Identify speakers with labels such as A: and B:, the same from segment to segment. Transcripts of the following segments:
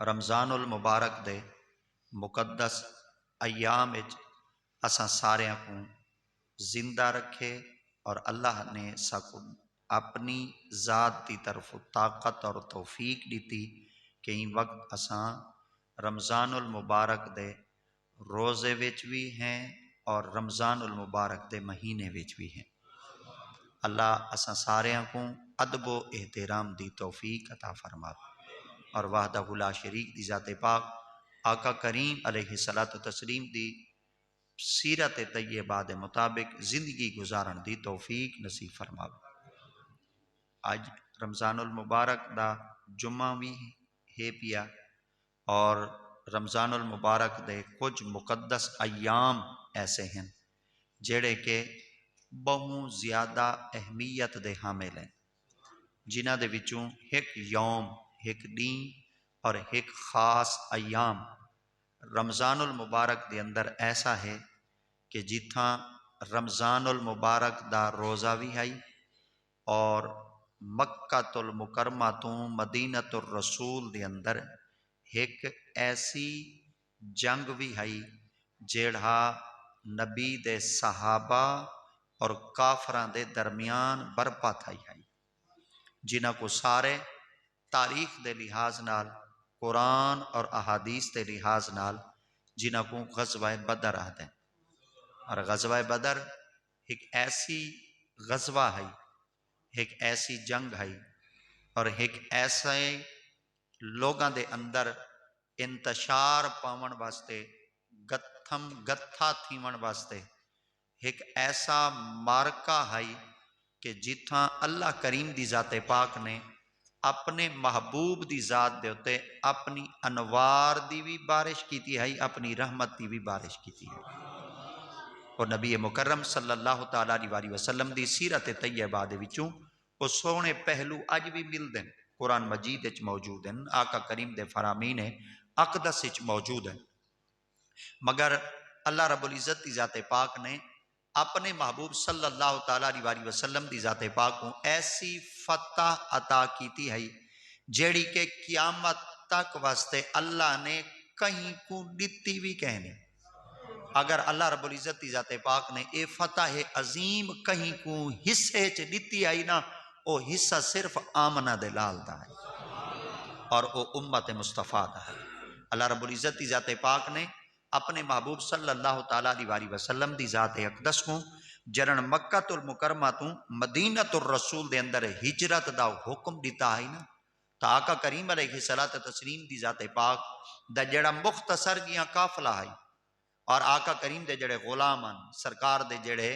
A: رمضان المبارک دے مقدس ایام وچ اساں ساریاں کو زندہ رکھے اور اللہ نے ساکو اپنی ذات دی طرف طاقت اور توفیق دیتی کہ این وقت اساں رمضان المبارک دے روزے وچ بھی ہیں اور رمضان المبارک دے مہینے وچ بھی ہیں۔ اللہ اساں ساریاں کو ادب و احترام دی توفیق عطا فرما اور وحدہ لا شریک دی ذات پاک آقا کریم علیہ الصلوۃ والتسلیم دی سیرت طیبہ دے مطابق زندگی گزارن دی توفیق نصیب فرما۔ آج رمضان المبارک دا جمعہ بھی ہے پیا اور رمضان المبارک دے کچھ مقدس ایام ایسے ہیں جڑے کہ بہت زیادہ اہمیت دے حامل ہیں، جنہ دے وچوں ایک یوم ایک دین اور ایک خاص ایام رمضان المبارک دے اندر ایسا ہے کہ جتھاں رمضان المبارک دا روزہ بھی ہے اور مکہ المکرمہ تو مدینہ الرسول دے اندر ایک ایسی جنگ بھی ہے جیڑا نبی دے صحابہ اور کافراں دے درمیان برپا تھائی ہے، جنہ کو سارے تاریخ دے لحاظ نال قرآن اور احادیث دے لحاظ نال جنہ کو غزوہ بدر آتے ہیں۔ اور غزوہ بدر ایک ایسی غزوہ ہے، ایک ایسی جنگ ہے اور ایک ایسے لوگاں دے اندر انتشار پاون واسطے گتھا تھیون واسطے ایک ایسا مارکہ ہے کہ جتھاں اللہ کریم دی ذات پاک نے اپنے محبوب دی ذات دے ہوتے اپنی انوار دی بھی بارش کیتی ہے، اپنی رحمت دی بھی بارش کیتی ہے۔ اور نبی مکرم صلی اللہ تعالیٰ علیہ وسلم دی سیرت طیبہ دے وچوں وہ سونے پہلو اج بھی ملتے ہیں، قرآن مجید وچ موجود ہیں، آقا کریم دے فرامین اقدس وچ موجود ہیں، مگر اللہ رب العزت دی ذات پاک نے اپنے محبوب صلی اللہ تعالیٰ علیہ وسلم دی ذات پاک کو ایسی فتح عطا کیتی ہے جیڑی کہ قیامت تک واسطے اللہ نے کہیں کو دتی بھی کہنے۔ اگر اللہ رب العزت دی ذات پاک نے اے فتح عظیم کہیں کو حصے چ دتی آئی نا، او حصہ صرف آمنہ دے لال دا ہے اور او امت مصطفیٰ دا ہے۔ اللہ رب العزت دی ذات پاک نے اپنے محبوب صلی اللہ تعالیٰ علیہ وسلم دی ذات اقدس کو جرن مکہ المکرمہ تو مدینہ الرسول دے اندر ہجرت دا حکم دیتا ہے نا، تا آقا کریم علیہ الصلوۃ والتسلیم دی ذات پاک دا جڑا مختصر گیاں قافلہ ہے اور آقا کریم دے جڑے غلام ہیں، سرکار دے جڑے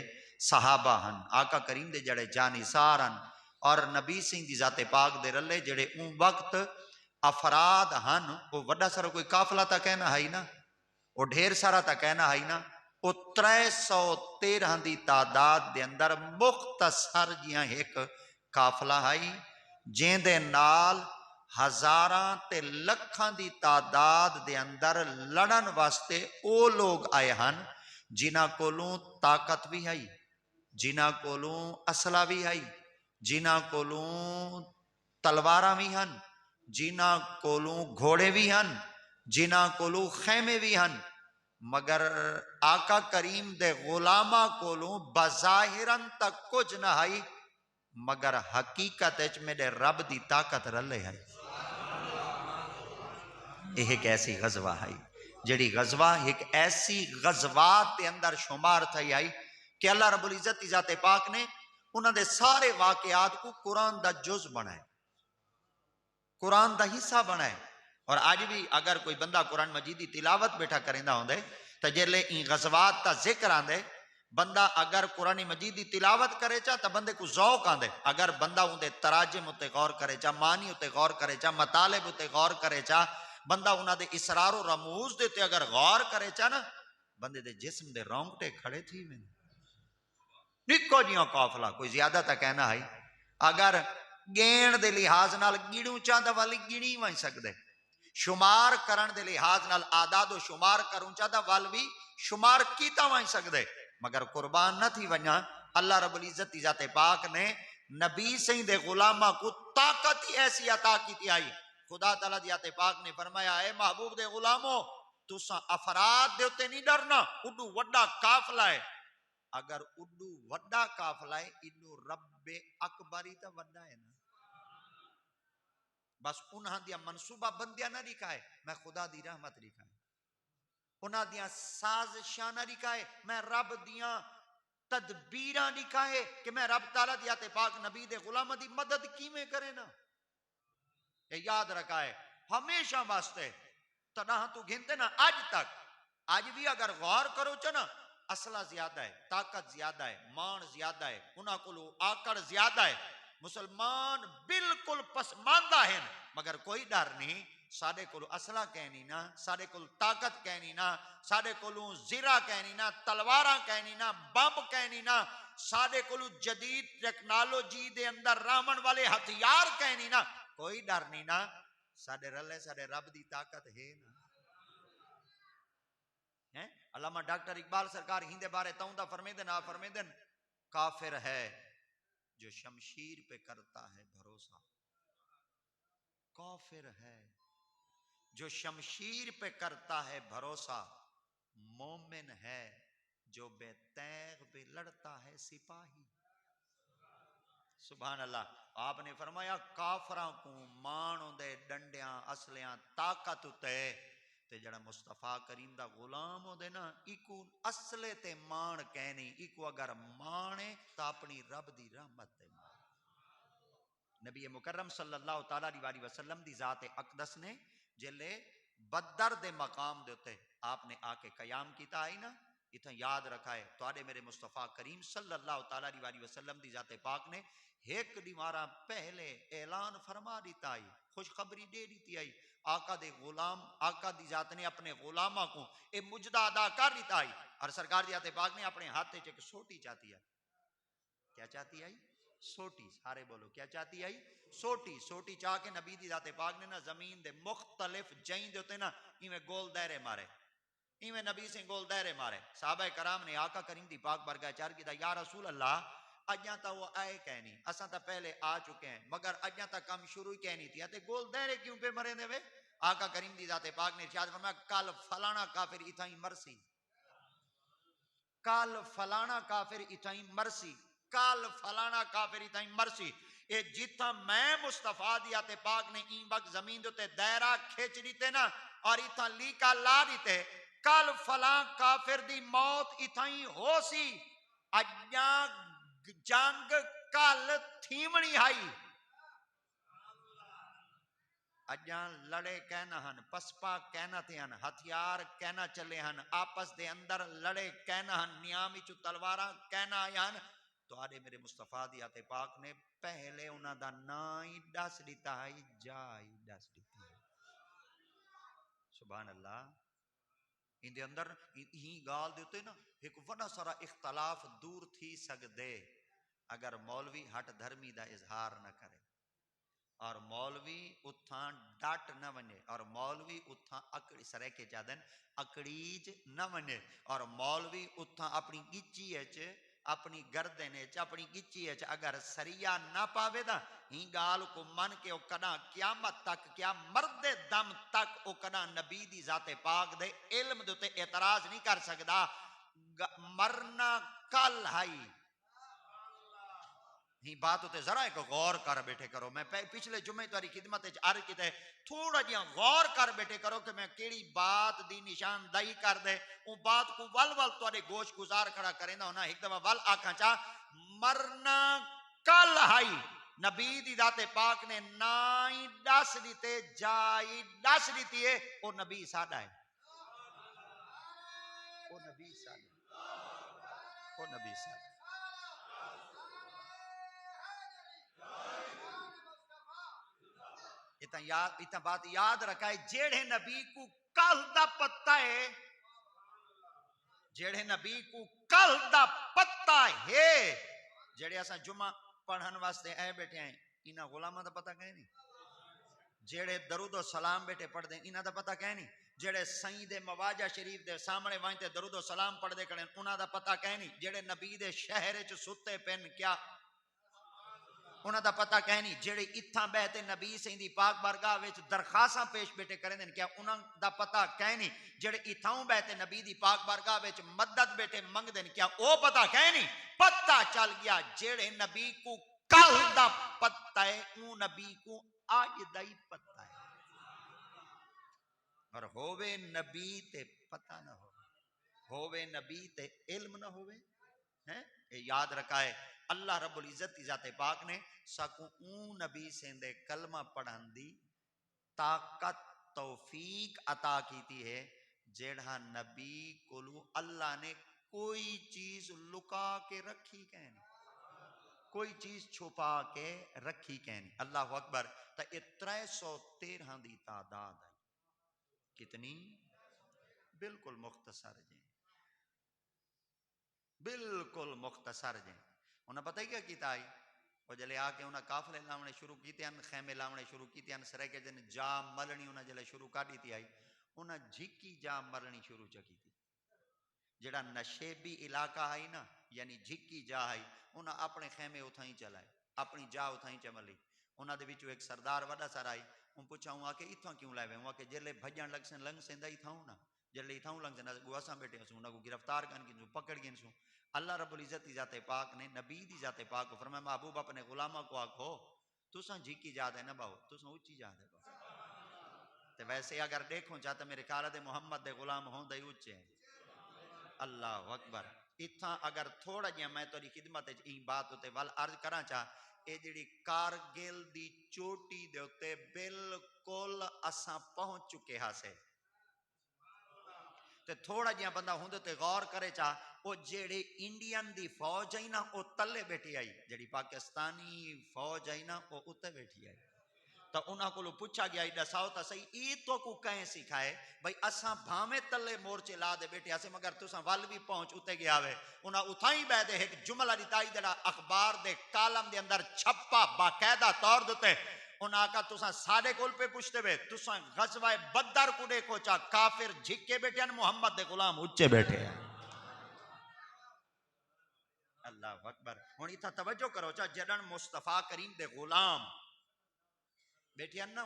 A: صحابہ ہیں، آقا کریم دے جڑے جانثار ہیں اور نبی سنگھ دی ذات پاک دے رلے جڑے اون وقت افراد ہیں، وہ وڈا سارا کوئی قافلہ تا کہنا ہے نا، وہ ڈھیر سارا تا کہنا ہے نا، وہ 313 دی تعداد دے اندر مختصر جیاں ایک قافلہ ہے جین دے نال ہزاراں تے لکھاں دی تعداد دے اندر لڑن واسطے او لوگ آئے ہیں جنہ کولوں طاقت بھی ہے، جنہ کولوں اسلحہ بھی ہے، جنہ کولوں تلواراں بھی ہیں، جنہ کولوں گھوڑے بھی ہیں، جنہ کولوں خیمے بھی ہیں، مگر آقا کریم دے غلامہ کولوں بظاہراً تک کچھ نہ ہے مگر حقیقت اچ میرے رب دی طاقت رلے ہے۔ ایک ایسی غزوہ ہے جڑی غزوہ ایک ایسی غزوات دے اندر شمار تھی آئی کہ اللہ رب العزت دی ذات پاک نے انہاں دے سارے واقعات کو قرآن دا جز بنائے، قرآن دا حصہ بنائے۔ اور آج بھی اگر کوئی بندہ قرآن مجید دی تلاوت بیٹھا کریندا ہوندے تو جلے ان غزوات دا ذکر آندے بندہ اگر قرآن مجید دی تلاوت کرے چا تو بندے کو ذوق آندے، اگر بندہ اندے تراجم اتے غور کرے چا، معنی اتے غور کرے چا، مطالب اتے غور کرے چا، بندہ انہاں دے اسرار و رموز دے تے اگر غور کرے چا نا، بندے دے جسم دے رونگٹے کھڑے تھی میں نکو جیوں قافلہ کوئی زیادہ تا کہنا ہے، اگر گین دے لحاظ نال گیڑوں چاہتا والی گیڑی وائیں سکدے، شمار کرن دے لحاظ نال آداد و شمار کروں چاہتا والی شمار کیتا وائیں سکدے، مگر قربان نہ تھی ونیا اللہ رب العزت دی ذات پاک نے نبی سے دے غلامہ کو طاقت ہی ایسی عطا کی تھی آئی خدا تعالیٰ دی آتے پاک نے فرمایا اے محبوب دے غلاموں تساں افراد دے اتے نہیں ڈرنا، اڈو وڈا قافلہ ہے، اگر اڈو وڈا قافلہ ہے اڈو رب اکبری تا وڈا ہے نا، بس انہاں دیا منصوبہ بندیاں نہ دکھائے میں خدا دی رحمت دکھائے، انہاں دیا سازشاں نہ دکھائے میں رب دیاں تدبیراں دکھائے کہ میں رب تعالیٰ دی آتے پاک نبی دے غلام دی مدد کیویں کرے نا، یہ یاد رکھا ہے ہمیشہ واسطے تنہا تو گھنتے نا آج تک، آج بھی اگر غور کرو چنا اسلحہ زیادہ ہے، طاقت زیادہ ہے، مان زیادہ ہے، انہاں کو آکڑ زیادہ ہے، مسلمان بالکل پسماندہ ہیں مگر کوئی ڈر نہیں، ساڑے کو اسلحہ کہنی نا، ساڑے کو طاقت کہنی نا، ساڑے کو زرہ کہنی نا، تلواراں کہنی نا، بم کہنی نا، ساڑے کو جدید ٹیکنالوجی دے اندر رامن والے ہتھیار کہنی نا، کوئی ڈر نہیں نا، ساڑے رلے ساڑے رب دی طاقت ہے نا۔ علامہ ڈاکٹر اقبال سرکار ہندے بارے تاؤں دا فرمیدن کافر ہے جو شمشیر پہ کرتا ہے بھروسہ، کافر ہے جو شمشیر پہ کرتا ہے بھروسہ، مومن ہے جو بے تیغ پہ لڑتا ہے سپاہی۔ سبحان اللہ۔ آپ نے فرمایا کافراں کو مانوں دے ڈنڈیاں اسلیاں طاقت تے تے جڑا مصطفیٰ کریم دا غلام ہو دے نا ایکو اصلے تے مان کہنی، ایکو اگر مانے تا اپنی رب دی رحمت تے مان۔ نبی مکرم صلی اللہ تعالیٰ علیہ وسلم دی ذات اقدس نے جلے بدر دے مقام دے ہوتے آپ نے آ کے قیام کیتا آئی نا، اتنا یاد رکھا ہے تو آڑے میرے مصطفیٰ کریم صلی اللہ تعالیٰ علیہ وسلم دی ذات پاک نے ایک دیوارہ پہلے اعلان فرما دیتا آئی، خوشخبری دے دیتی آئی، آقا دے غلام، آقا دی ذات نے اپنے غلامہ کو ایک مجدہ ادا کر دیتا آئی، اور سرکار دی ذات پاک نے اپنے ہاتھے چیک سوٹی چاہتی ہے، کیا چاہتی آئی؟ سوٹی، سارے بولو کیا چاہتی آئی؟ سوٹی، سوٹی چاہ کے نبی دی ذات پاک نے نا زمین دے مختلف جائیں دے ہوتے نا ایویں گول دائرے مارے، ایویں نبی سے گول دائرے مارے، صحابہ کرام نے آقا کریم دی پاک برگاہ چار کی دا یا رسول اللہ اجاں تا وہ آئے کہنی اساں تا پہلے آ چکے ہیں مگر اجاں تا کم شروع ہی کہنی تھی تے گول دائرے کیوں پہ مرے دے وے؟ آقا کریم دی ذات پاک نے ارشاد فرمایا کل فلانا کافر اتھائی مرسی، کل فلانا کافر اتھائی مرسی، کل فلانا کافر اتھائی مرسی، اے جتھا میں مصطفیٰ دیاتے پاک نے این وقت زمین دوتے دائرہ کھیچ دیتے نا اور اتھا لیکا لا دیتے کل فلان کافر دی موت اتھائی ہو سی، اجاں جنگ کل تھیمنی ہائی، اجاں لڑے کہنا ہن، پسپا کہنا تھے ہن، ہتھیار کہنا چلے ہن، آپس دے اندر لڑے کہنا ہن، نیامی چو تلوارہ کہنا آیا ہن، تو آدھے میرے مصطفیٰ دی آتے پاک نے پہلے انہاں دا نائی ڈس دیتا ہے جائی ڈس دیتا ہے۔ سبحان اللہ۔ ان دے اندر ہی گال دیتے نا ایک وڈا سارا اختلاف دور تھی سکدے اگر مولوی ہٹ دھرمی دا اظہار نہ کرے اور مولوی اتھاں ڈٹ نہ ونے اور مولوی اتھاں اکڑی سرے کے جادن اکڑیج نہ ونے اور مولوی اتھاں اپنی گچی اچ اپنی گردن اچ اپنی گچی اچ اگر سریہ نہ پاوے دا ہی گال کو من کے او کنا قیامت تک کیا مرد دم تک او کنا نبی دی ذات پاک دے علم دوتے اعتراض نہیں کر سکدا، مرنا کل ہائی ہی بات ہوتے ذرا ایک غور کر بیٹھے کرو، میں پچھلے جمعے تاری خدمت عرض کی تے تھوڑا جہاں غور کر بیٹھے کرو کہ میں کیڑی بات دی نشان دہی کر دے وہ بات کو ول تارے گوش گزار کھڑا کریں دا ہونا ایک دفعہ ول آکھاں چاہ مرنا کل ہائی، نبی دی ذات پاک نے نائی ڈس دیتے جائی ڈس دیتی ہے، وہ نبی ساڈا ہے، وہ نبی ساڈا ہے، وہ نبی ساڈا ہے۔ اتنا بات یاد رکھا ہے جیڑے نبی کو کل دا پتہ ہے، جیڑے نبی کو کل دا پتہ ہے، جیڑے اساں جمعہ پڑھن واسطے اے بیٹھے ہیں انہاں غلامہ دا پتہ کہیں نہیں، جیڑے درود و سلام بیٹھے پڑھ دیں انہاں دا پتہ کہیں نہیں، جیڑے سائیں دے مواجہ شریف دے سامنے وائنتے درود و سلام پڑھ دے کریں انہاں دا پتہ کہیں نہیں، جیڑے نبی دے شہر چ ستے پن کیا انہاں دا پتہ کہ نہیں جڑے اتھاں بیٹھے نبی سیندی پاک بارگاہ وچ درخواستاں پیش بیٹھے کریں دین، کیا انہاں دا پتہ کہ نہیں جڑے اتھاں بیٹھے نبی دی پاک بارگاہ وچ مدد بیٹھے منگ دین، کیا او پتہ کہ نہیں؟ پتہ چل گیا جڑے نبی کو کل دا پتہ ہے اون نبی کو آج دا ہی پتہ ہے، اور ہووے نبی تے پتہ نہ ہووے نبی تے علم نہ ہووے ہیں، یہ یاد رکھا ہے اللہ رب العزت کی ذات پاک نے ساکو اون نبی سیندے کلمہ پڑھن دی طاقت توفیق عطا کیتی ہے جیڑا نبی کولو اللہ نے کوئی چیز لکا کے رکھی کہ نہیں، کوئی چیز چھپا کے رکھی کہ نہیں۔ اللہ اکبر۔ تا یہ 313 دی تعداد ہے، کتنی؟ بالکل مختصر جیں، بالکل مختصر جیں۔ انہاں پتہ ہی کیا کیتا ہے؟ وہ جلے آ کے انہاں قافلے لاونے شروع کیتے ہیں، خیمے لاونے شروع کیتے ہیں، سرے کے جن جا ملنی انہاں جلے شروع کر دیتی آئی، انہاں جھکی جا ملنی شروع چکی تھی۔ جڑا نشیبی علاقہ ہے نا، یعنی جھکی جا ہے، انہاں اپنے خیمے اتھائیں چلائے، اپنی جا اتھائیں چملی۔ انہاں دے وچوں ایک سردار وڈا سارا آئی، ان پوچھا ہوں کہ اتھاں کیوں لائے ہوئے؟ کہ جلے بھجن لگ سن لنگ سن دا اتھاں نا، جلے اتھاں لنگ سن گو اساں بیٹھے ہوں، انہاں کو گرفتار کرن کی پکڑ گئے سوں۔ اللہ رب العزت دی ذات پاک نے نبی دی ذات پاک کو فرمایا محبوب اپنے غلامہ کو آکھو تساں جھکی جا دے نہ باؤ، تساں اونچی جا دے باؤ۔ تے ویسے اگر دیکھوں چاہتا میرے خالد محمد دے غلام ہوں دے اونچے ہیں۔ اللہ اکبر۔ اتھاں اگر تھوڑا جہاں میں تیری خدمت این بات ہوتے وال عرض کراں چاہ، اے جڑی کارگل دی چوٹی دے ہوتے بالکل اساں پہنچ چکے ہاں سے، تے تھوڑا جہاں بندہ ہوندے تے غور کرے چاہ، او جڑے انڈین دی فوج ہے نا او تلے بیٹھی آئی، جڑی پاکستانی فوج ہے نا او اتے بیٹھی آئی۔ تو انہاں کو پوچھا گیا دساؤ تا صحیح ای تو کو کہیں سکھائے بھئی اساں بھامے تلے مورچے لا دے بیٹھے اسے مگر تساں ول بھی پہنچ اتے گیا ہوئے۔ انہاں اتھائیں بے دے ایک جملہ دیتائی جڑا اخبار دے کالم دے اندر چھپا باقاعدہ طور دیتے، انہاں کا تساں ساڑے کول پہ پوچھتے ہوئے تساں غزوہ بدر کو دیکھو چاہ کافر جھکے بیٹھے ہیں، محمد دے غلام اچھے بیٹھے ہیں۔ اللہ اکبر۔ ہن اتھا توجہ کرو چاہ جڑن مصطفیٰ کریم دے غلام بیٹھے ہیں نا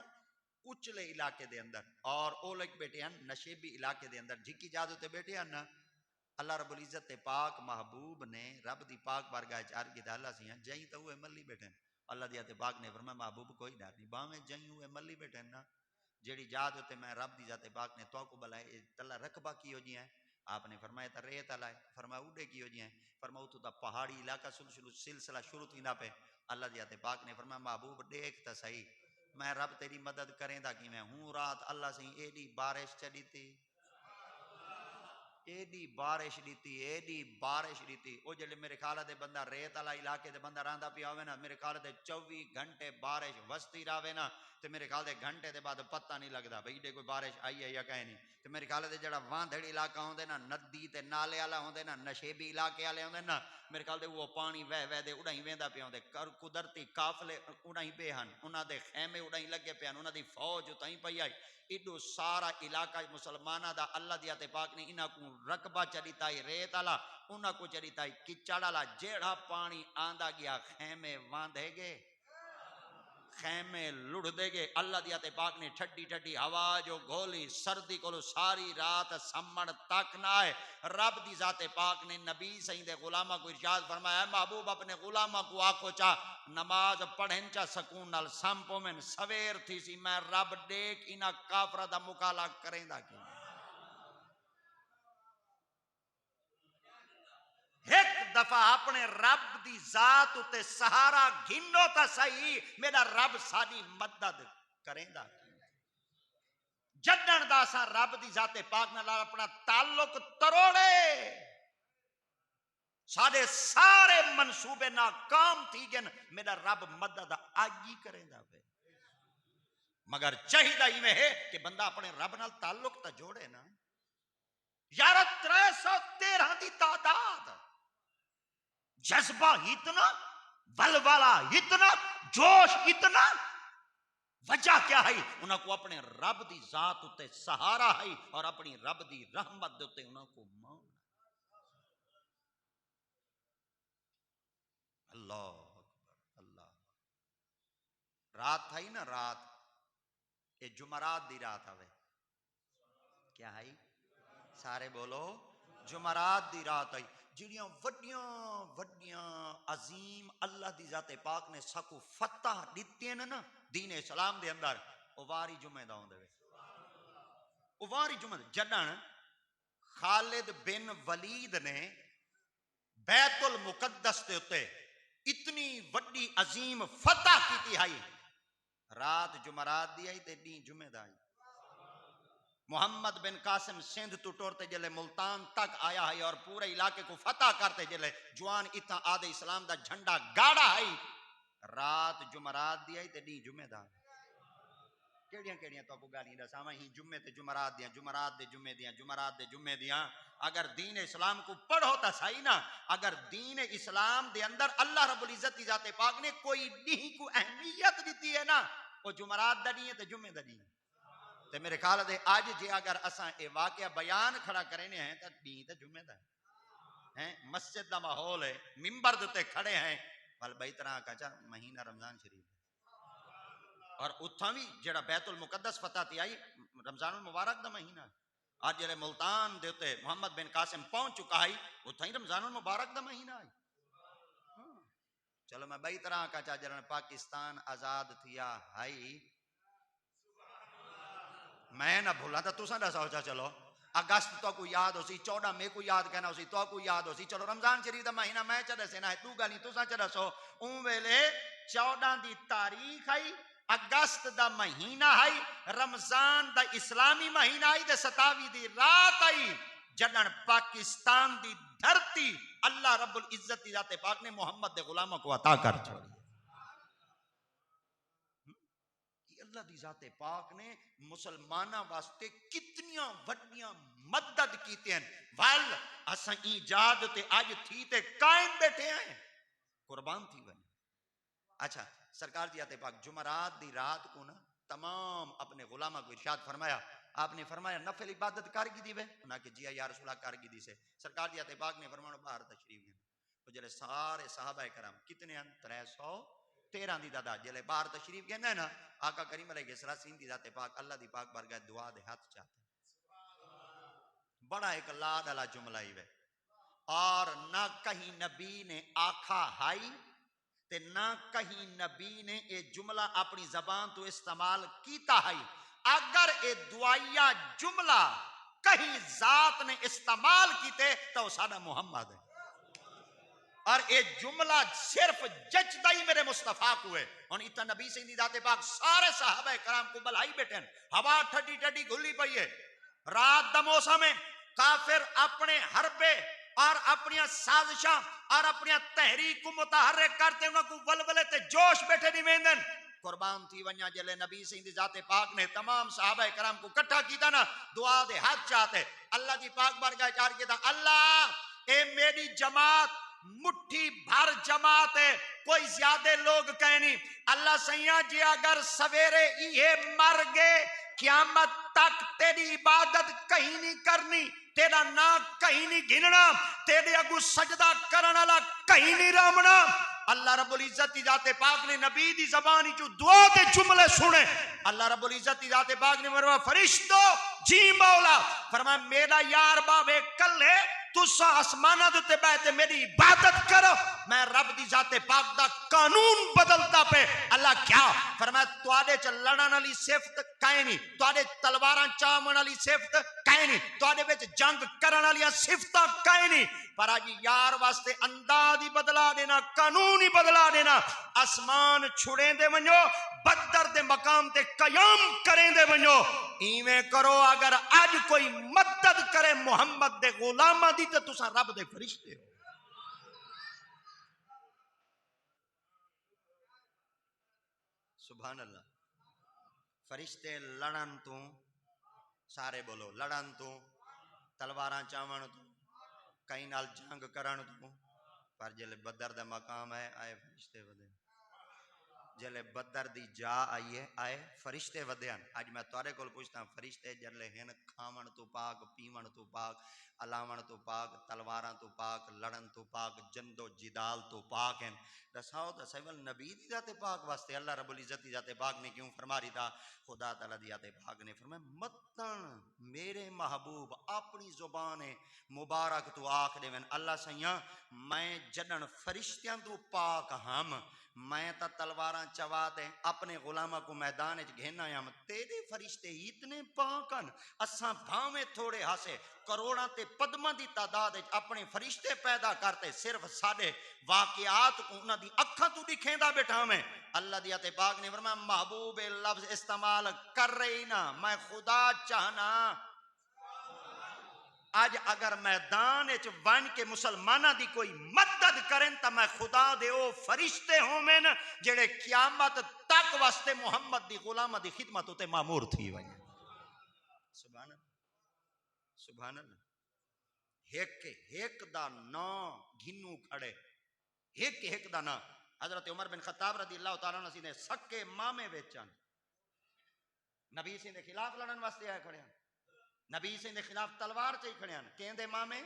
A: اچلے علاقے دے اندر، اور او لوگ بیٹھے ہیں نشیبی علاقے دے اندر، جھکی جادو تے بیٹھے ہیں نا، اللہ رب العزت تے پاک محبوب نے رب دی پاک بارگاہ چار کی اللہ سی ہیں جائیں تو وہ ملی بیٹھے ہیں۔ اللہ دی تے پاک نے فرمایا محبوب کوئی ڈر نہیں، باویں جائیں وہ ملی بیٹھے ہیں نا، جیڑی جاد ہوتے میں رب دی ذات پاک نے تو کو بلائے تلا رقبہ کی ہو جی ہیں، آپ نے فرمایا تا ریت لائے، فرمایا اڑے کی ہو جی ہیں، فرمایا تو دا پہاڑی علاقہ سلسلہ شروع تھی نہ پہ۔ اللہ دی ذات پاک نے فرمایا محبوب دیکھ تا صحیح میں رب تیری مدد کریں دا کی میں ہوں رات اللہ سے ایڈی بارش چڑی تھی، ایڈی بارش دیتی، ایڈی بارش دیتی، او جلے میرے خالہ دے بندہ ریت والا علاقے دے بندہ راندہ پیا ہوئے نا، میرے خالہ دے 24 گھنٹے بارش وستی راوے نا، تے میرے خالہ دے گھنٹے دے بعد پتہ نہیں لگدا بھئی دے کوئی بارش آئی ہے یا کہیں نہیں۔ تے میرے خالہ دے جڑا واندھڑی علاقہ ہوندے نا، ندی تے نالے والا ہوندے نا، نشیبی علاقے والے ہوندے نا، میرے خالہ دے وہ پانی وہ وہ دے اڑائیں ویندا پیا ہوندے، قدرتی قافلے اڑائیں پے ہن، انہاں دے خیمے اڑائیں لگے پے ہن، انہاں دی فوج اتائیں پئی آئی، ایڈو سارا علاقہ مسلمانہ دا اللہ دی ذات پاک نے انہاں کو رقبہ چڑیتا ہے ریت والا، انہاں کو چڑیتا ہے کچڑ والا، جیڑا پانی آندا گیا خیمے واندھے گے، خیمے لڑ دے گے۔ اللہ دی ذات پاک نے ٹھڈی ٹھڈی ہوا جو گھولی سردی کو ساری رات سمن تک نہ آئے، رب دی ذات پاک نے نبی سید غلامہ کو ارشاد فرمایا محبوب اپنے غلامہ کو آکھو چاہ نماز پڑھن چا سکون نال سمپو میں سویر تھی سی میں رب دیکھ انہاں کافرہ دا مکالہ کریں دا کی ایک دفعہ اپنے رب دی ذات تے سہارا گھنو تا صحیح میرا رب ساری مدد کریں دا جدن دا سا رب دی ذات پاک نال اپنا تعلق تروڑے سارے سارے منصوبے ناکام تھی گن میرا رب مدد آگی کریں دا پہ مگر چاہیدہ ہی میں ہے کہ بندہ اپنے رب نال تعلق تا جوڑے نا یار 313 دی تعداد جذبہ اتنا ولولہ اتنا جوش اتنا وجہ کیا ہے انہاں کو اپنے رب دی ذات اتے سہارا ہے اور اپنی رب دی رحمت اتے انہاں کو مان اللہ اکبر اللہ رات تھا ہی نا رات، یہ جمعرات دی رات آوے، کیا ہے سارے بولو جمعرات دی رات آئی، جڑیاں وڈیاں وڈیاں عظیم اللہ دی ذات پاک نے سکو فتح دیتی ہیں نا دین اسلام دے اندر، اواری جمعہ دا ہوندے وے، اواری جمعہ جڈن خالد بن ولید نے بیت المقدس دے اتے اتنی وڈی عظیم فتح کیتی ہے، رات جمعرات دی آئی تے دین جمعہ دا آئی۔ محمد بن قاسم سندھ تو ٹورتے جلے ملتان تک آیا ہے اور پورے علاقے کو فتح کرتے جلے جوان اتنا آدھے اسلام دا جھنڈا گاڑا ہے، رات جمعرات دی آئی تے دین جمعہ دا آئی۔ کیڑیاں تو کو گالیاں دا ساما ہی جمعے تے جمعرات دیاں، جمعرات دے جمعے دیاں، جمعرات دے جمعے دیاں، اگر دین اسلام کو پڑھو تا صحیح نا، اگر دین اسلام دے اندر اللہ رب العزت کی ذات پاک نے کوئی دین کو اہمیت دیتی ہے نا، وہ جمعرات دا دین تے جمعے دا دین تے میرے خیال دے آج جے اگر اساں اے واقعہ بیان کھڑا کرنے ہیں تو دین تے جمعے دا ہے، مسجد دا ماحول ہے، منبر دے کھڑے ہیں، بل بئی طرح کا چا مہینہ رمضان شریف اور اتھاں بھی جڑا بیت المقدس فتح تھی آئی رمضان المبارک دا مہینہ، آج جڑے ملتان دیتے محمد بن قاسم پہنچ چکا ہے اتھاں ہی رمضان المبارک دا مہینہ آئی۔ چلو میں بئی طرح کا چا جڑا پاکستان آزاد تھیا ہے، میں نہ بھولا تھا تو سا سوچا چلو اگست تو کو یاد ہو سی، 14 مئی کو یاد کہنا ہو سی، تو کو یاد ہو سی، چلو رمضان شریف دا مہینہ میں چڑھے سے نہ ہے تو گالی تو سا چڑھا سو اون ویلے 14 دی تاریخ ہے، اگست دا مہینہ ہے، رمضان دا اسلامی مہینہ ہے، دے 27 دی رات ہے جڑن پاکستان دی دھرتی اللہ رب العزت دی ذات پاک نے محمد دے غلاموں کو عطا کر چھوڑی۔ اللہ دی ذات پاک نے مسلمانہ واسطے کتنیاں وڈیاں مدد کیتے ہیں، وال اساں ایجاد تے آج تھی تے قائم بیٹھے ہیں، قربان تھی بنی۔ اچھا سرکار دی ذات پاک جمعرات دی رات کو نا تمام اپنے غلامہ کو ارشاد فرمایا، آپ نے فرمایا نفل عبادت کر گی دی وے، انہاں کہ جی یا رسول اللہ کر گی دی سے، سرکار دی ذات پاک نے فرمایا باہر تشریف گئے، وہ جلے سارے صحابہ کرام کتنے ہیں 313 دی دادا جلے باہر تشریف گئے نا، آقا کریم علیہ السلام دی ذات پاک اللہ دی پاک بارگاہ دعا دے ہاتھ چاہتے ہیں، بڑا ایک لاڈ والا جملہ ہی وے، اور نہ کہیں نبی نے آکھا ہائی تے نہ کہیں نبی نے اے جملہ اپنی زبان تو استعمال کیتا ہے، اگر اے دعائیہ جملہ کہیں ذات نے استعمال کیتے تو سادہ محمد ہے، اور اے جملہ صرف ججدائی میرے مصطفیٰ کو ہے، اور اتنا نبی سے اندی ذات پاک سارے صحابہ کرام کو بلائی بیٹھے ہیں، ہوا ٹھڈی ٹھڈی گھلی پئی ہے، رات دا موسم ہے، کافر اپنے حربے اور اپنی سازشاں اور اپنی تحریک کو متحرک کرتے انہوں کو ولولے تے جوش بیٹھے نہیں ویندن، قربان تھی ونیا جلے نبی سے اندی ذات پاک نے تمام صحابہ کرام کو کٹھا کیتا نا، دعا دے ہاتھ چاہتے اللہ دی پاک بارگاہ چار کیتا، اللہ اے میری جماعت مٹھی بھر جماعت ہے، کوئی زیادہ لوگ کہنی، اللہ سیاں جی اگر سویرے یہ مر گئے قیامت تک تیری عبادت کہیں نہیں کرنی، تیرا نام کہیں نہیں گھننا، تیرے اگو سجدہ کرنا لا کہیں نہیں رامنا، اللہ رب العزت دی ذات پاک نے نبی دی زبانی جو دعا دے جملے سنے، اللہ رب العزت دی ذات پاک نے فرمایا فرشتو جی مولا، فرمایا میرا یار بابے کل ہے تسا آسمانہ دوتے بیٹھے میری عبادت کرو، میں رب دی ذات پاک دا قانون بدلتا پہ، اللہ کیا فرمایا توڑے چا لڑن علی صفت کہیں نہیں، توڑے تلواراں چامن علی صفت کہیں نہیں، توڑے بیچ جنگ کرن علی صفتہ کہیں نہیں، پر آجی یار واسطے اندازی بدلا دینا، قانونی بدلا دینا، آسمان چھڑیں دے ونجو بدر دے مقام تے قیام کریں دے ونجو، ایویں کرو اگر آج کوئی مدد کرے محمد دے غلامہ دی تے تسا رب دے فرشتے ہو۔ سبحان اللہ، فرشتے لڑن تو سارے بولو لڑن تو تلواراں چاون تو کہیں نال جنگ کرن تو، پر جلے بدر دے مقام ہے آئے فرشتے ودے، جلے بدر دی جا آئے فرشتے ودیان. اج میں تواڈے کول پوچھتا فرشتے جلے ہن کھاون تو پاک پیون تو پاک الاون تو پاک تلواراں تو پاک لڑن تو پاک جندو جدال تو پاک ہیں. دساؤ تو سیول نبی دی ذات پاک واسطے اللہ رب العزت دی ذات پاک نے کیوں فرما رہی خدا تعالی دی ذات پاک نے فرمایا متن میرے محبوب اپنی زبان مبارک تو آکھ دے اللہ سیاں میں جدن فرشتیاں تو پاک ہم میں تا تلواراں چوا دے اپنے غلامہ کو میدان وچ گھینا ہم تیرے فرشتے اتنے پاک ہیں اساں بھاویں تھوڑے ہاسے کروڑاں تے پدماں دی تعداد وچ اپنے فرشتے پیدا کرتے صرف ساڈے واقعات کو انہاں دی اکھاں تو دکھیندا بیٹھا میں. اللہ دی ذات پاک نے فرمایا محبوب لفظ استعمال کر رہی نا میں خدا چاہنا. آج اگر میدان وچ ون کے مسلماناں دی کوئی مدد کریں تا میں خدا دے او فرشتے ہوں میں جڑے قیامت تک واسطے محمد دی غلامہ دی خدمت تے مامور تھی ویں. سبحان اللہ سبحان اللہ. ایک دا نام گھنو کھڑے ایک دا نام. حضرت عمر بن خطاب رضی اللہ تعالیٰ عنہ نے سکے مامے ویچن نبی سے دے خلاف لڑن واسطے آئے کھڑے ہیں نبی سے دے خلاف تلوار چاہی کھڑے ہیں کہیں دے مامے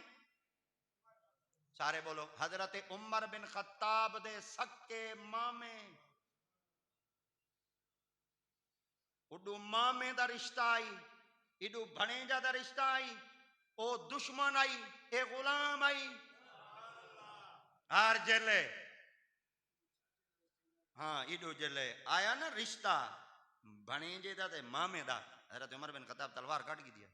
A: سارے بولو حضرت عمر بن خطاب دے سکے مامے اڈو مامے دا رشتہ آئی اڈو بھنیجا دا رشتہ آئی او دشمن آئی اے غلام آئی ہر جلے ہاں ایڈو جلے آیا نا رشتہ بھنیجے دا تے مامے دا. حضرت عمر بن خطاب تلوار کٹ کی دیا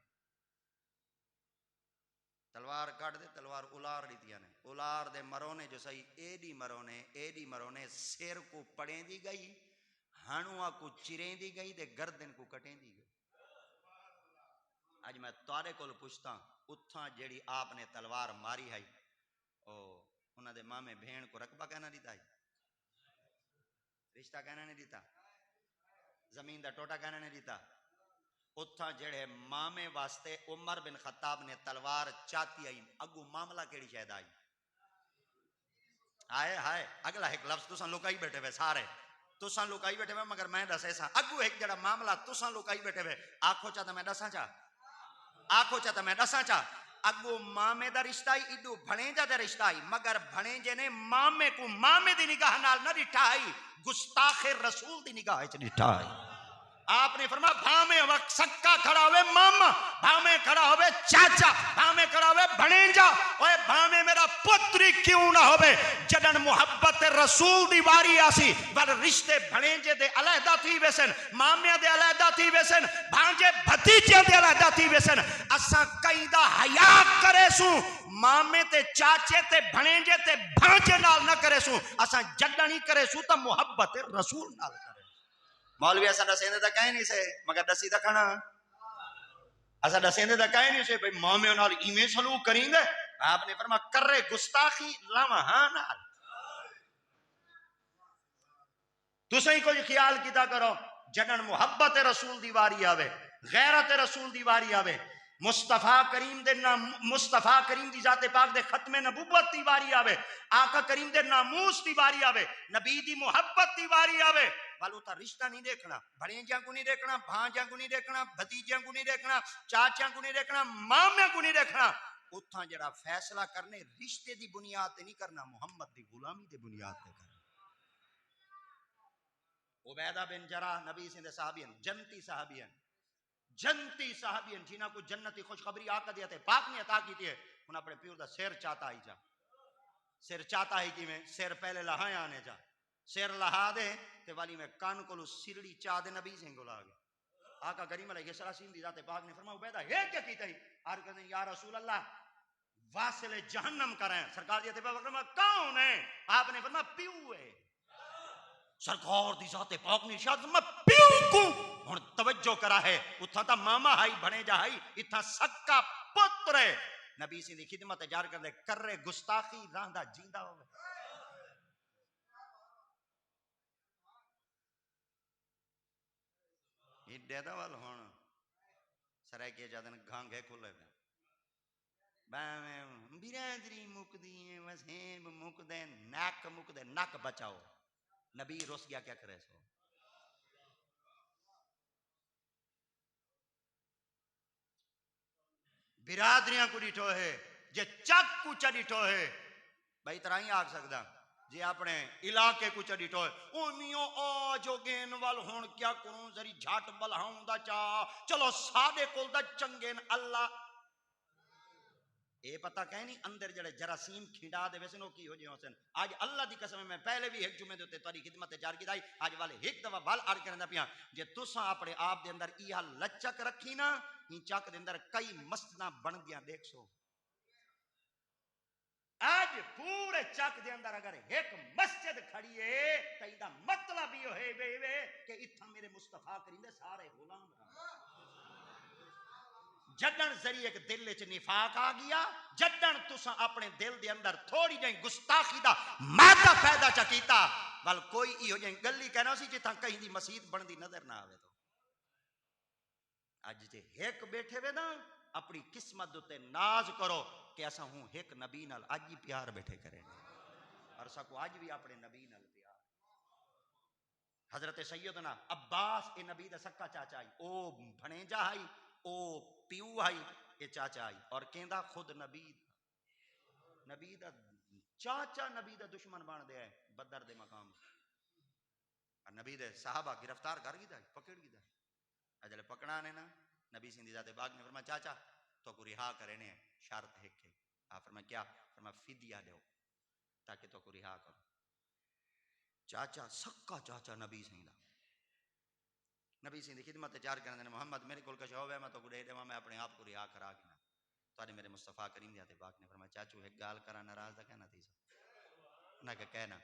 A: تلوار کٹ دے تلوار الار دیتیا نے الار دے مرونے جو سہی ایڈی مرونے سیر کو پڑیں دی گئی ہانوا کو چریں دی گئی دے گردن کو کٹیں دی گئی. آج میں تارے کو پوچھتا اتھاں جیڑی آپ نے تلوار ماری ہے او انہاں دے مامے بھین کو رقبہ کہنا دیتا ہے رشتہ کہنا نہیں دیتا زمین دا ٹوٹا کہنا نہیں دیتا. اتھاں جڑے مامے واسطے عمر بن خطاب نے تلوار چاہتی آئی اگو معاملہ کیڑی شاید آئی آئے ہائے اگلا ایک لفظ تساں لکائی بیٹھے ہوئے سارے تساں لکائی بیٹھے ہوئے مگر میں دسے سا اگو ایک جڑا معاملہ تساں لکائی بیٹھے ہوئے آنکھو چاہتا میں دساں چاہ اگو مامے دا رشتہ آئی ایڈو بھنیجا دا رشتہ آئی مگر بھنیجے نے مامے کو مامے دی نگاہ نال نہ ڈٹھا آئی گستاخ رسول دی نگاہ چ ڈٹھا آئی. آپ نے فرمایا بھامے وقت سکا کھڑا ہوئے ماما بھامے کھڑا ہوئے چاچا بھامے کھڑا ہوئے بھنیجا اوے بھامے میرا پتری کیوں نہ ہوئے جدن محبت رسول دی واری آسی بل رشتے بھنیجے دے علیحدہ تھی ویسن مامے دے علیحدہ تھی ویسن بھانجے بھتیجے دے علیحدہ تھی ویسن اساں کئی دا حیا کرے سوں مامے تے چاچے تے بھنیجے تے بھانجے نال نہ کرے سوں اساں جدن ہی کرے سوں تا محبت رسول نال کرے. مولوی اسا دسیندے تا کہیں نہیں سے مگر دسی تا کھانا اسا دسیندے تا کہیں نہیں سے بھئی مامے نال ایویں سلوک کریں گے آپ نے فرمایا کرے گستاخی لمحہ نال تسیں کوئی خیال کیتا کرو جنن محبت رسول دی واری آوے غیرت رسول دی واری آوے مصطفیٰ کریم دی ذات پاک دے ختم نبوت دی واری آوے آقا کریم دے ناموس دی واری آوے نبی دی محبت دی واری آوے والو تا رشتہ نہیں دیکھنا بھڑیجیاں کو نہیں دیکھنا بھانجیاں کو نہیں دیکھنا بھتیجیاں کو نہیں دیکھنا چاچیاں کو نہیں دیکھنا مامیاں کو نہیں دیکھنا اتھاں جڑا فیصلہ کرنے رشتے دی بنیاد تے نہیں کرنا محمد دی غلامی دی بنیاد تے کرنا. عبیدہ بن جراح نبی سے صحابی ہیں جنتی صحابی ہیں جنہاں کو جنتی خوشخبری آقا دیا تھے پاک نے عطا کی تھی انہاں اپنے پیور دا سیر چاہتا ہی جا سیر چاہتا ہی کی میں سیر پہلے لہائیں آنے جا سیر لہا دے تے والی میں کان کلو سرڑی چاہ دے نبی سے گلا گیا آقا کریم علیہ السلام دی ذات پاک نے فرمایا عبیدہ ہے کیا کیتا ہی آر کہتے ہیں یا رسول اللہ واصل جہنم کریں سرکار دی ذات پاک فرمایا کون ہے آپ نے فرمایا پیو ہے سرکار دی ذات پاک نے ارشاد فرمایا پیو کو ہن توجہ کرا ہے اتھا تا ماما ہائی بنے جا ہائی اتھا سکا پتر ہے نبی سی دی خدمت جار کر دے کر رہے گستاخی راندہ جیندہ ہوئے ہڈے دا وال ہون سرائے کے جادن گھانگے کھولے پہ برادری مک دیئے وسیب مک دے نک بچاؤ نبی رس گیا کیا کرے سو. برادریاں کو ڈیٹھو ہے جے چک کو چا ڈیٹھو ہے بھائی طرح ہی آگ سکتا جی اپنے علاقے کو چا ڈیٹھو ہے او میوں آ جو گین وال ہون کیا کروں ذری جھاٹ بلہاؤں دا چاہ چلو سادے کول دا چنگین اللہ اے پتہ کہیں نہیں اندر جڑے جراثیم کھنڈا دے ویسے نو کی ہو جی حسین آج اللہ دی قسم میں پہلے بھی ایک جمعے دیتے تاری خدمت جار کی دائی آج والے ایک دفعہ بال آر کرنے دا پیا جے تساں اپنے آپ دے اندر ایہا لچک رکھی نا ہی چاک دے اندر کئی مسجداں بن گیا دیکھ سو آج پورے چاک دے اندر اگر ایک مسجد کھڑی ہے تو ایدہ مطلب یہ ہے کہ اتھا میرے مصطفیٰ کریم دے سارے غلام جدن ذریعے ایک دل وچ نفاق آ گیا جدن تساں اپنے دل دے اندر تھوڑی جائیں گستاخی دا مادہ پیدا چکیتا بل کوئی ایہو جائیں گلی کہنا سی جتھاں کہیں دی مسجد بن دی نظر نہ آوے تو آج جے ایک بیٹھے وے نا اپنی قسمت دوتے ناز کرو کہ ایسا ہوں ایک نبی نال آج ہی پیار بیٹھے کریں اور سکو آج بھی اپنے نبی نال پیار. حضرت سیدنا عباس اے نبی دا سکا چاچا آئی او بھنیجا آئی او پیو آئی اے چاچا آئی اور کہندہ خود نبی دا چاچا نبی دا دشمن بان دے ہے بدر دے مقام اور نبی دے صحابہ گرفتار کر گی دا پکڑ گی دا اجلے پکڑانے نا نبی سندھی ذات باغ نے فرمایا چاچا تو کو رہا کرنے شرط ہے کہ آپ فرمایا کیا فرمایا فدیہ دیو تاکہ تو کو رہا کرو. چاچا سکا چاچا نبی سندھا نبی سندھی خدمت چار کرنے محمد میرے کول کچھ ہوئے میں تو کو دے دے میں اپنے آپ کو رہا کرا گنا تو میرے مصطفیٰ کریم ذات باغ نے فرمایا چاچو ایک گال کرا ناراض دا کہنا تھی نہ کہ کہنا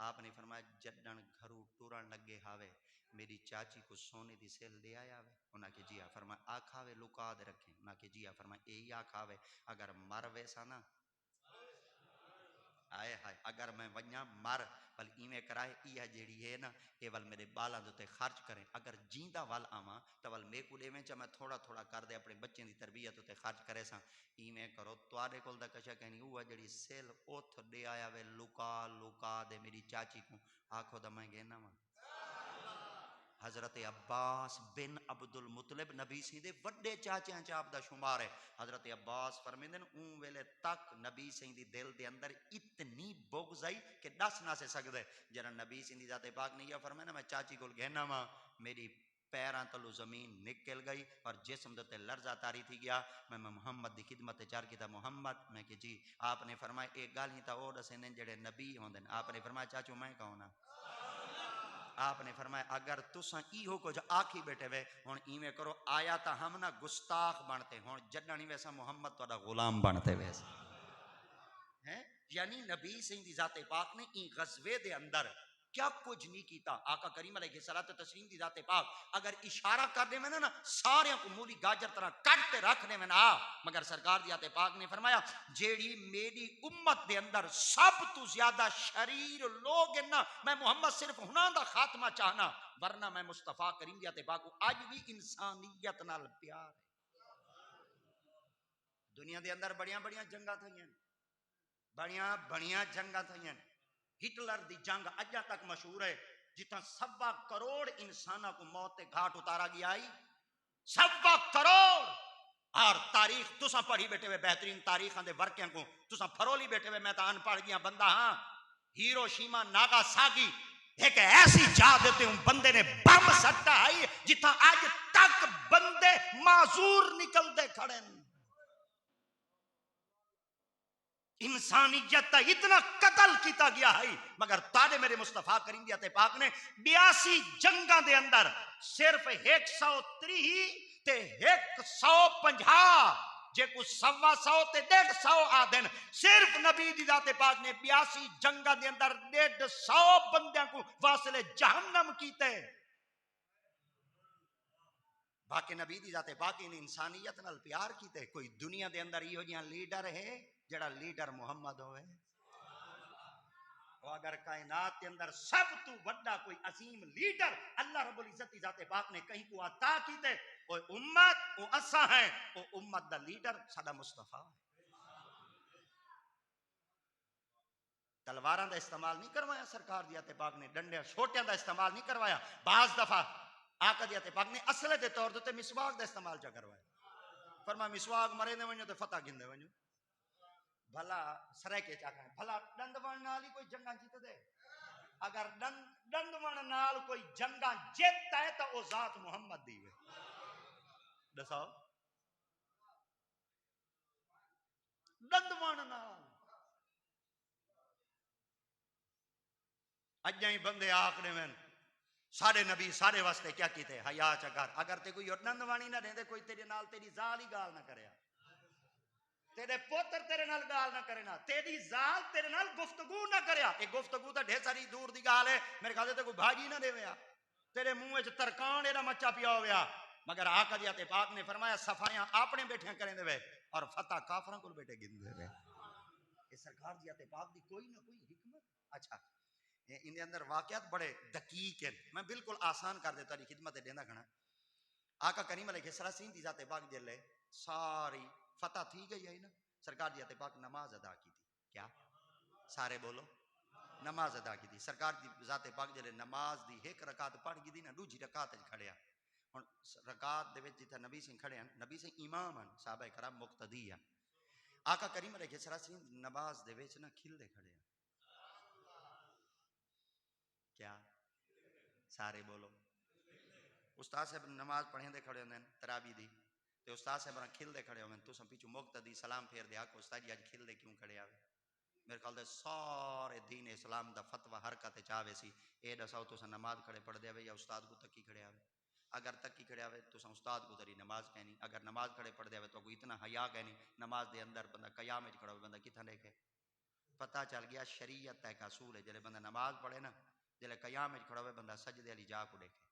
A: آپ نے فرمایا جڈن گھروں ٹورن لگے ہاوے میری چاچی کو سونے دی سیل دے آیا وے انہاں کہ جی فرمایا آکھاوے لکا دے رکھیں انہاں کہ جی فرمایا یہی آکھاوے اگر مر ویسا نا آئے ہائے اگر میں ونیا مر بل ایویں کرائے یہ جیڑی ہے نا اے ول میرے بالاں دے خرچ کریں اگر جیندا ول آواں تو ول میرے کول ایویں چ میں تھوڑا تھوڑا کر دے اپنے بچے دی تربیت تے خرچ کرے ساں ایویں کرو تواڈے کول دا کچھ کہنی او جڑی سیل اوتھ دے آیا وے لکا لکا دے میری چاچی کو آکھو دا میں گینا وا. حضرت عباس بن عبد المطلب نبی سی دے وڈے چاچیاں چاپ دا شمار ہے. حضرت عباس فرمیندے اون ویلے تک نبی سی دی دل دے اندر اتنی بغض آئی کہ دس نہ سے سکدے جڑا نبی سی دی ذات پاک نے یہ فرمایا نا میں چاچی کول گہنا وا میری پیراں تلو زمین نکل گئی اور جسم دے لرزہ تاری تھی گیا میں محمد دی خدمت چار کیتا محمد میں کہ جی آپ نے فرمایا ایک گل ہی تا او دسیں جڑے نبی ہوندے آپ نے فرمایا چاچو میں کہوں نا آپ نے فرمایا اگر تساں ایہو کچھ آکھی بیٹھے وے ہن ایویں کرو آیا تا ہم نا گستاخ بنتے ہن جڈن ویسا محمد تہاڈا غلام بنتے ویسا ہیں یعنی نبی سنگھ دی ذات پاک نے این غزوے دے اندر کیا کچھ نہیں کیتا. آقا کریم علیہ الصلوۃ والتسلیم دی ذات پاک اگر اشارہ کر دے میں نا سارے کو مولی گاجر طرح کٹ کے رکھ دے میں نا مگر سرکار دی ذات پاک نے فرمایا جیڑی میری امت دے اندر سب تو زیادہ شریر لوگ ہیں نا میں محمد صرف ہناں دا خاتمہ چاہنا ورنہ میں مصطفیٰ کریم دی ذات پاک کو اج بھی انسانیت نال پیار ہے. دنیا دے اندر بڑیاں بڑیاں جنگاں تھیاں بڑیاں بڑیاں جنگاں تھیاں ہٹلر دی جنگ اجا تک مشہور ہے جتنا 1.25 کروڑ انسانہ کو موت تے گھاٹ اتارا گیا آئی 1.25 کروڑ اور تاریخ تساں پڑھی بیٹھے ہوئے بہترین تاریخاں دے ورکیاں کو تساں پھرولی بیٹھے ہوئے میں تا ان پڑھ گیا بندہ ہاں ہیروشیما ناگاساکی ایک ایسی جا دیتے ہوں بندے نے بم سٹا ہے جتنا آج تک بندے معذور نکل دے کھڑے ہیں. انسانیت اتنا قتل کیتا گیا ہے مگر تاڑے میرے مصطفیٰ کریم دی پاک نے 82 جنگاں دے اندر صرف 130 تے 150 جے کو 125 تے 150 آدن صرف نبی دی ذات پاک نے 82 جنگاں دے اندر 150 بندیاں کو واصل جہنم کیتے. باقی نبی دی ذات پاک نے انسانیت نال پیار کیتے. کوئی دنیا دے اندر یہ جیاں لیڈر ہے جڑا لیڈر محمد ہوئے اور اگر کائنات کے اندر سب تو بڑا کوئی عظیم لیڈر اللہ رب العزت ذات پاک نے کہیں کو عطا کیتے وہ امت وہ اساں ہیں وہ امت دا لیڈر ساڈا مصطفیٰ ہے. تلواراں دا استعمال نہیں کروایا سرکار دی تے پاک نے، ڈنڈے چھوٹیاں دا استعمال نہیں کروایا، بعض دفعہ آقا دی تے پاک نے اصلے دے طور تے مسواک دا استعمال چا کروایا. فرمایا مسواک مرے دے ونجو تے فتح گندے ونجو. بھلا سرائکے چا کھائیں بھلا ڈند ون نال ہی کوئی جنگاں جیت دے؟ اگر ڈند ون نال کوئی جنگاں جیتتا ہے تو وہ ذات محمد دی ہے. دساؤ ڈند ون نال اجاں ہی بندے آکھنے میں سارے نبی سارے واسطے کیا کیتے حیا چا کر. اگر تے کوئی ڈند وانی نہ دیندے کوئی تیرے نال تیری ذال ہی گال نہ کریا، تیرے پوتر تیرے نال گال نہ کرنا، تیری ذال تیرے نال گفتگو نہ کریا. ایک گفتگو تو ڈھیر ساری دور دی گال ہے، میرے خیال تے کوئی بھاجی نہ دے ویا، تیرے منہ وچ ترکان ایڈا مچا پیا ہویا. مگر آقا دی تے پاک نے فرمایا صفائیاں اپنے بیٹھیاں کریں دے وے اور فتح کافراں کول بیٹھے گن دے وے. یہ سرکار دی تے پاک دی کوئی نہ کوئی حکمت. اچھا ان دے اندر واقعات بڑے دقیق ہیں، میں بالکل آسان کر دیتا دی خدمت دیندا کھنا. آقا کریم علیہ السلام دی ذات پاک جلے ساری فتح تھی گئی ہے نا. سرکار دی ذات پاک نماز ادا کی تھی. کیا سارے بولو نماز ادا کی تھی. سرکار دی ذات پاک جلے نماز دی ایک رکعت پڑھ گئی تھی نا، دوجی رکعت وچ کھڑیا. ہن رکعت دے وچ جتھے نبی سنگھ کھڑے ہیں، نبی سنگھ امام ہیں، صحابہ کرام مقتدی ہیں. آقا کریم علیہ السلام نماز دے وچ نا کھلدے کھڑے ہیں. کیا سارے بولو. استاد صاحب نماز پڑھیں دے کھڑے ہوندے ہیں تراویح دی تے استاد صاحب کھل دے کھڑے ہوندے ہیں. تساں پیچھے مقتدی سلام پھیر دے آکو استاد جی اج کھل دے کیوں کھڑے آوے؟ میرے خیال دے سارے دین اسلام دا فتوی حرکت چاہے سی اے دساؤ تساں نماز کھڑے پڑھ دے آوے یا استاد کو تکی کھڑے آوے؟ اگر تکی کھڑے آوے تساں استاد کو تری نماز کہنی، اگر نماز کھڑے پڑھ دے آوے تو کوئی اتنا حیا کہنی. نماز دے اندر بندہ قیام وچ کھڑا ہوے بندہ کتھاں دیکھے؟ پتہ چل گیا شریعت کا اصول ہے. جلے بندہ نماز پڑھے نا، جلے قیام وچ کھڑا ہوے بندہ سجدے والی جا کو دیکھے،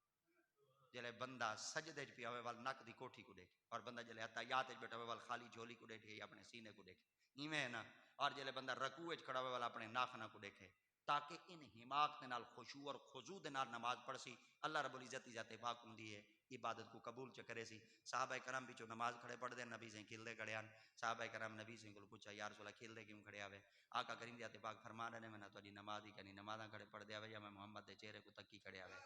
A: جلے بندہ سجدے وچ پیا ہوے ول نک دی کوٹھی کو دیکھے، اور بندہ جلے اتحیات وچ بیٹھا ہوے ول خالی جھولی کو دیکھے یا اپنے سینے کو دیکھے. ایویں ہے نا. اور جلے بندہ رکوع وچ کھڑا ہوے ول اپنے ناخنا کو دیکھے، تاکہ ان حماقت نال خشوع اور خضوع دے نال نماز پڑھ سی. اللہ رب العزت دی ذات پاک ہوندی ہے عبادت کو قبول چ کرے سی. صحابہ کرام وچوں نماز کھڑے پڑھ دے نبی سے کھلدے کھڑے ہیں. صحابہ کرام نبی سے کو پوچھا یا رسول اللہ کھلدے کیوں کھڑے آوے؟ آقا کریم دی ذات پاک فرما رہے میں نہ تہاڈی نماز ہی کنی نمازاں کھڑے پڑھ دے آوے یا میں محمد دے چہرے کو تکی کھڑے آوے.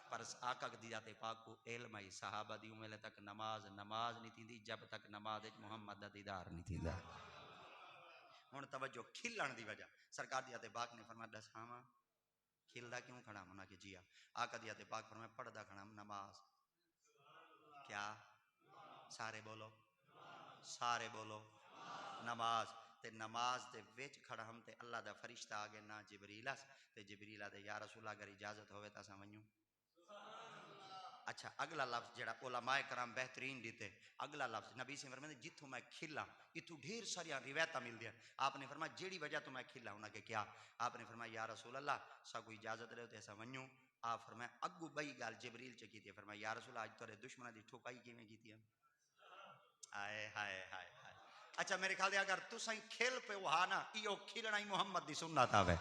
A: پر آقا دی ذات پاک کو علم ہے صحابہ دی عمر تک نماز نہیں تھیندی جب تک نماز وچ محمد دا دیدار نہیں تھیندا. ہن توجہ کھلن دی وجہ سرکار دی ذات پاک نے فرمایا دساواں کھلدا کیوں کھڑا ہونا کہ جی آقا دی ذات پاک فرمایا پڑھدا کھڑا نماز. کیا سارے بولو سارے بولو نماز. تے نماز دے وچ کھڑا ہم تے اللہ دا فرشتہ آگے نہ جبریل اس تے جبریل دے یا رسول اللہ اگر اجازت ہوے تا اساں ونجوں. اچھا اگلا لفظ جڑا علماء کرام بہترین دیتے، اگلا لفظ نبی سے فرماتے جتھوں میں کھلا اتو ڈھیر ساری روایتاں ملدیاں. آپ نے فرمایا جیڑی وجہ تو میں کھلا ہونا کہ کیا؟ آپ نے فرمایا یا رسول اللہ سا کوئی اجازت دے تے اساں ونجوں. آپ فرمایا اگو بئی گل جبریل چ کیتی ہے. فرمایا یا رسول اللہ اج تورے دشمناں دی ٹھوکائی کیویں کیتی ہے؟ ہائے ہائے ہائے ہائے. اچھا میرے خیال ہے اگر تساں کھل پہ وہا نا ایو کھلنا ہی محمد دی سنت آوے.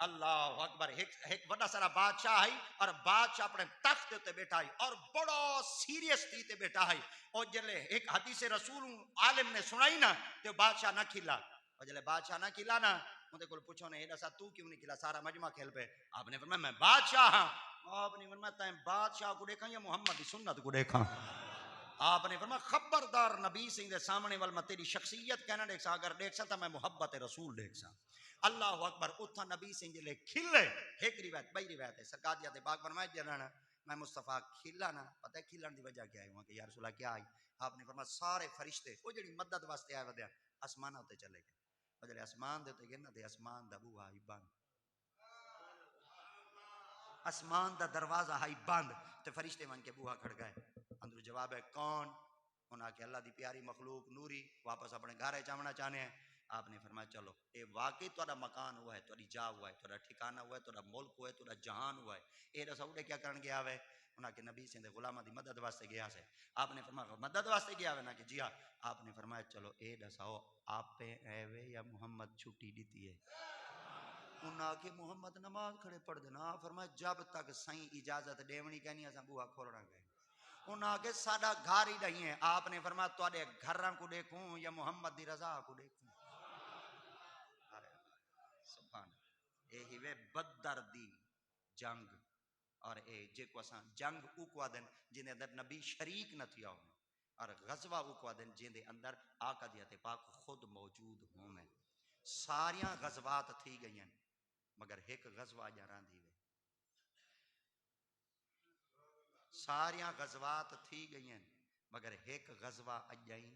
A: اللہ اکبر. ایک بڑا سارا بادشاہ ہے اور بادشاہ اپنے تخت تے بیٹھا ہے اور بڑا سیریس تھی تے بیٹھا ہے. اور جلے ایک حدیث رسول عالم نے سنائی نا تے بادشاہ نہ کھلا. اور جلے بادشاہ نہ کھلا نا اندے کول پوچھو نے ایڈا سا تو کیوں نہیں کھلا؟ سارا مجمع کھل پہ. آپ نے فرمایا میں بادشاہ ہاں. آپ نے فرمایا تیں بادشاہ کو دیکھاں یا محمد دی سنت کو دیکھاں؟ آپ نے فرمایا خبردار نبی سنگھ دے سامنے وال میں تیری شخصیت کہنا دیکھ سا، اگر دیکھ سا تو میں محبت رسول دیکھ سا. اللہ اکبر. اتھا نبی سنگھ جلے کھلے. ایک روایت بئی روایت ہے سرکار دی پاک فرمایا جلنا میں مصطفیٰ کھلا نا پتہ ہے کھلن دی وجہ کیا ہے وہاں کہ یا رسول اللہ کیا آئی؟ آپ نے فرمایا سارے فرشتے وہ جڑی مدد واسطے آئے ودیا آسمان ہوتے چلے گئے. اور جلے آسمان دے تے گئے نا تے آسمان دا بوہا ہی بند، آسمان دا دروازہ ہائی بند تے فرشتے ون کے بوہا کھڑ گئے. اندر جواب ہے کون؟ انہاں کہ اللہ دی پیاری مخلوق نوری واپس اپنے گھر چاہنا چاہنے ہیں. آپ نے فرمایا چلو اے واقعی تہاڈا مکان ہوا ہے، تہاڈی جا ہوا ہے، تہاڈا ٹھکانہ ہوا ہے، تہاڈا ملک ہوا ہے، تہاڈا جہان ہوا ہے. اے دسو اڑے کیا کرن گیا ہے؟ انہاں کہ نبی سے غلاماں دی مدد واسطے گیا سے. آپ نے فرمایا مدد واسطے گیا ہے نا کہ جی ہاں. آپ نے فرمایا چلو اے دساؤ آپ پہ ایوے یا محمد چھٹی دیتی ہے؟ انہاں کہ محمد نماز کھڑے پڑھ دینا. فرمایا جب تک سائیں اجازت دیونی کہنی اساں بوہا کھولنا گئے. انہاں کہ ساڈا گھر ہی نہیں ہے. آپ نے فرمایا تواڈے گھراں کو دیکھوں یا محمد دی رضا کو دیکھوں؟ اے ہیوے بدر دی جنگ، اور اے جے کو اساں جنگ او کو دن جن دے اندر نبی شریک نہ تھیا ہوں، اور غزوہ او کو دن جن دے اندر آقا دی تے پاک خود موجود ہوں میں۔ ساریاں غزوات تھی گئیں مگر ایک غزوہ جران دی وے، ساریاں غزوات تھی گئیں مگر ایک غزوہ اجائیں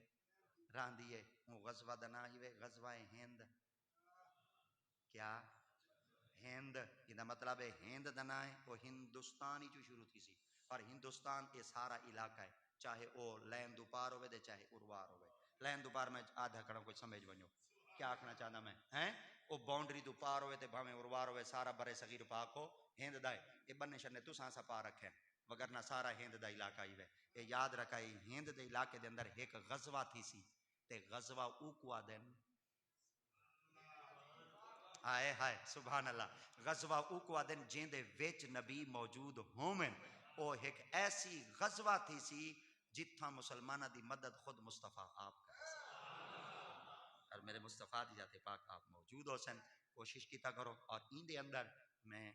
A: راندی ہے، وہ غزوہ دا نام ہی غزوہ ہند۔ کیا؟ ہند، یہ مطلب ہے ہند دا نام ہے وہ ہندوستان ہی جو شروع تھی سی، اور ہندوستان یہ سارا علاقہ ہے، چاہے وہ لین دوپار ہوئے دے چاہے اروار ہوئے۔ لین دوپار میں آدھا کڑا کوئی سمجھ ونجو کیا آکھنا چاہتا میں ہیں، وہ باؤنڈری تو پار ہوئے تے بھاویں اروار ہوئے، سارا برے صغیر پاک ہو ہند دا ہے۔ یہ بننے شنے تو سانسا پا رکھے وگرنہ سارا ہند دا علاقہ ہی ہے۔ یہ یاد رکھا ہے ہند دے علاقے دے اندر ایک غزوہ تھی سی، تے غزوہ او کو دن آئے ہائے سبحان اللہ، غزوہ او کو دن جن دے وچ نبی موجود ہومن، او ایک ایسی غزوہ تھی سی جتھاں مسلمانہ دی مدد خود مصطفیٰ آپ کا ہے، اور میرے مصطفیٰ دی جاتے پاک آپ موجود ہو سن۔ کوشش کیتا کرو، اور این دے اندر میں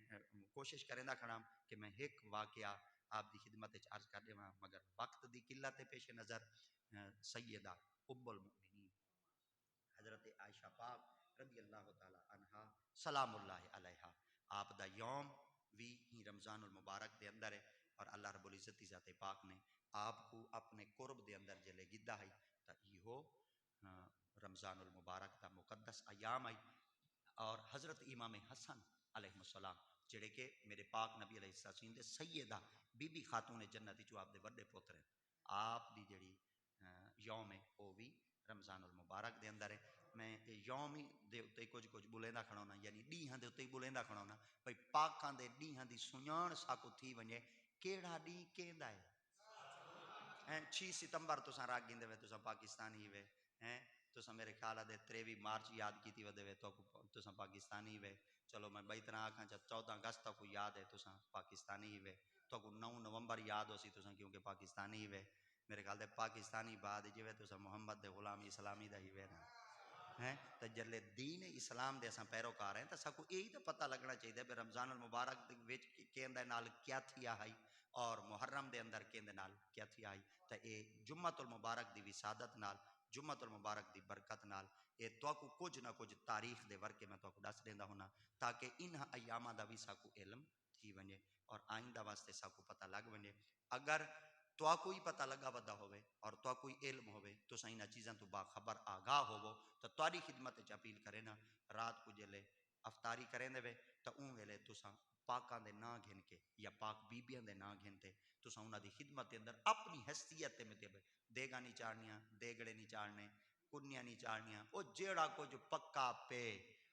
A: کوشش کریں دا کھڑا کہ میں ایک واقعہ آپ دی خدمت عرض کر دے مگر وقت دی قلت پیش نظر سیدہ ام المؤمنین حضرت عائشہ پاک رضی اللہ تعالی عنہا سلام اللہ علیہا، آپ دا یوم وی ہی رمضان المبارک دے اندر ہے، اور اللہ رب العزت کی ذات پاک نے آپ کو اپنے قرب دے اندر جلے گدہ ہے تا یہ رمضان المبارک دا مقدس ایام آئی، اور حضرت امام حسن علیہ السلام جڑے کہ میرے پاک نبی علیہ السلام دے سیدہ بی بی خاتون جنت جو آپ دے وڈے پوتر ہیں، آپ دی جڑی یوم ہے وہ بھی رمضان المبارک دے اندر ہے۔ میں یوم ہی دے اتے کچھ بولیندہ کھڑونا، یعنی ڈیہاں دے اتے بولیندہ کھڑونا بھئی پاکاں دے ڈیہاں دی سنیان ساکو تھی ونجے کیڑا ڈی کیندا ہے۔ 6 ستمبر تساں راگ گیندے وے تساں پاکستانی وے ہیں، تساں میرے خیال دے 23 مارچ یاد کیتی ودے وے تو تساں پاکستانی وے، چلو میں بئی طرح آکھاں 14 اگست کو یاد ہے تساں پاکستانی وے، تو 9 نومبر یاد ہو سی تساں کیونکہ پاکستانی وے، میرے خیال دے پاکستانی بعد جو ہے تساں محمد دے غلامی اسلامی دا ہی وے نا ہیں، تو جلے دین اسلام دے اساں پیروکار ہیں تو ساکو یہی تو پتہ لگنا چاہیے کہ رمضان المبارک دے وچ کیندے نال کیا تھیا ہے اور محرم دے اندر کیندے نال کیا تھیا ہے، تو اے جمعۃ المبارک دی وسادت نال، جمعۃ المبارک دی برکت نال اے تو کو کچھ نہ کچھ تاریخ دے ورکے میں تو کو دس دیندا ہونا تاکہ انہاں ایاماں دا بھی ساکو علم تھی ونجے اور آئندہ واسطے ساکو پتہ لگ ونجے۔ اگر تو کوئی پتہ لگا ودا ہوئے اور تو کوئی علم ہوئے تو سائیں چیزاں تو باخبر آگاہ ہوو تو تاری خدمت اپیل کرے نا رات کو جلے افطاری کریں دے تو اون ویلے تساں پاکاں دے نا گھن کے یا پاک بیبیاں دے نا گھنتے تساں انہاں دی خدمت دے اندر اپنی حیثیت تے مطابق دیگا نہیں چاڑنیاں، دیگڑے نہیں چاڑنے، کنیاں نہیں چاڑنیاں، او جیڑا کچھ پکا پے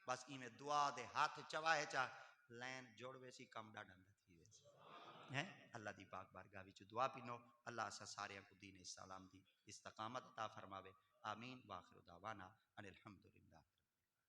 A: بس ایویں دعا دے ہاتھ چوائے چا لین جوڑ ویسی کم ڈاڈا تھی ویسی ہیں۔ اللہ دی پاک بارگاہ وچ دعا پینو اللہ اسا سارے کو دین اسلام دی استقامت عطا فرماوے، آمین، واخر دعوانا ان الحمد